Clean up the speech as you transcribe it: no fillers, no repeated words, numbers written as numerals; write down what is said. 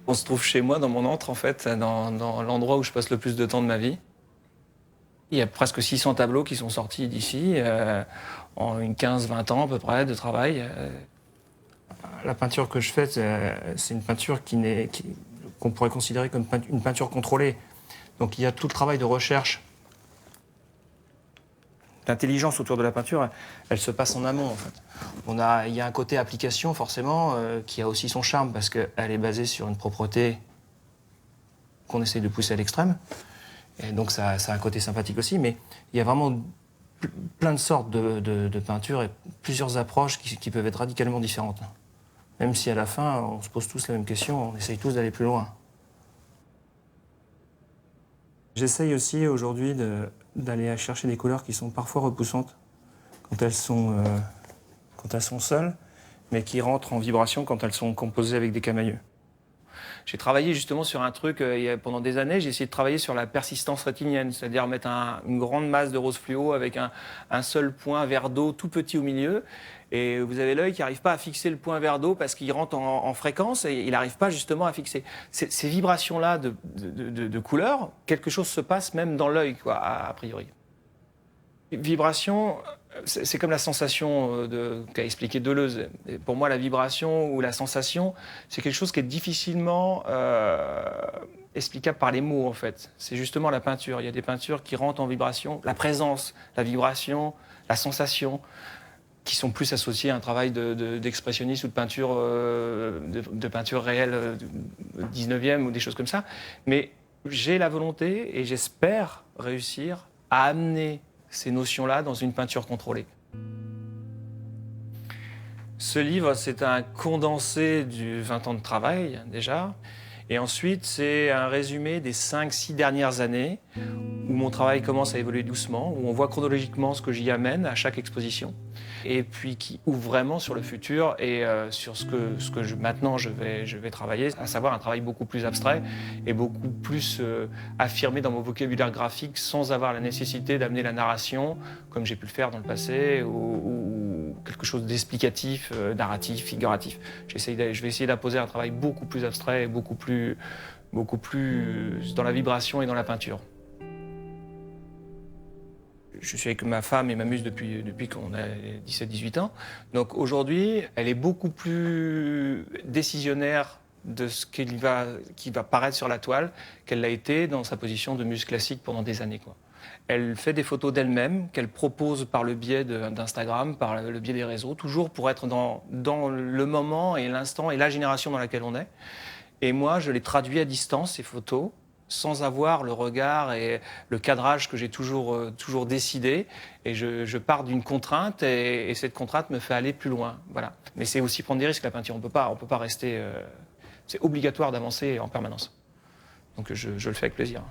On se trouve chez moi, dans mon antre, en fait, dans l'endroit où je passe le plus de temps de ma vie. Il y a presque 600 tableaux qui sont sortis d'ici, en une 15-20 ans à peu près de travail. La peinture que je fais, c'est une peinture qu'on pourrait considérer comme une peinture contrôlée. Donc il y a tout le travail de recherche. L'intelligence autour de la peinture, elle se passe en amont, en fait. Il y a un côté application, forcément, qui a aussi son charme, parce qu'elle est basée sur une propreté qu'on essaye de pousser à l'extrême. Et donc ça a un côté sympathique aussi, mais il y a vraiment plein de sortes de peintures et plusieurs approches qui peuvent être radicalement différentes. Même si à la fin, on se pose tous la même question, on essaye tous d'aller plus loin. J'essaye aussi aujourd'hui d'aller chercher des couleurs qui sont parfois repoussantes quand elles sont seules, mais qui rentrent en vibration quand elles sont composées avec des camaïeux. J'ai travaillé justement sur un truc, pendant des années, j'ai essayé de travailler sur la persistance rétinienne, c'est-à-dire mettre une grande masse de rose fluo avec un seul point vert d'eau tout petit au milieu. Et vous avez l'œil qui n'arrive pas à fixer le point vert d'eau parce qu'il rentre en fréquence et il n'arrive pas justement à fixer. Ces vibrations-là de couleurs, quelque chose se passe même dans l'œil, quoi, a priori. Vibration, c'est comme la sensation qu'a expliqué Deleuze. Et pour moi, la vibration ou la sensation, c'est quelque chose qui est difficilement explicable par les mots, en fait. C'est justement la peinture. Il y a des peintures qui rentrent en vibration. La présence, la vibration, la sensation, qui sont plus associées à un travail d'expressionniste ou de peinture réelle du 19e ou des choses comme ça. Mais j'ai la volonté et j'espère réussir à amener ces notions-là dans une peinture contrôlée. Ce livre, c'est un condensé du 20 ans de travail, déjà. Et ensuite, c'est un résumé des 5-6 dernières années où mon travail commence à évoluer doucement, où on voit chronologiquement ce que j'y amène à chaque exposition. Et puis qui ouvre vraiment sur le futur et sur ce que maintenant je vais travailler, à savoir un travail beaucoup plus abstrait et beaucoup plus affirmé dans mon vocabulaire graphique sans avoir la nécessité d'amener la narration, comme j'ai pu le faire dans le passé, ou quelque chose d'explicatif, narratif, figuratif. Je vais essayer d'imposer un travail beaucoup plus abstrait et beaucoup plus dans la vibration et dans la peinture. Je suis avec ma femme et ma muse depuis qu'on a 17-18 ans. Donc aujourd'hui, elle est beaucoup plus décisionnaire de ce qui va paraître sur la toile qu'elle l'a été dans sa position de muse classique pendant des années, quoi. Elle fait des photos d'elle-même qu'elle propose par le biais d'Instagram, par le biais des réseaux, toujours pour être dans le moment et l'instant et la génération dans laquelle on est. Et moi, je les traduis à distance, ces photos, sans avoir le regard et le cadrage que j'ai toujours décidé. Et je pars d'une contrainte et cette contrainte me fait aller plus loin. Voilà. Mais c'est aussi prendre des risques, la peinture. On peut pas rester... c'est obligatoire d'avancer en permanence. Donc je le fais avec plaisir.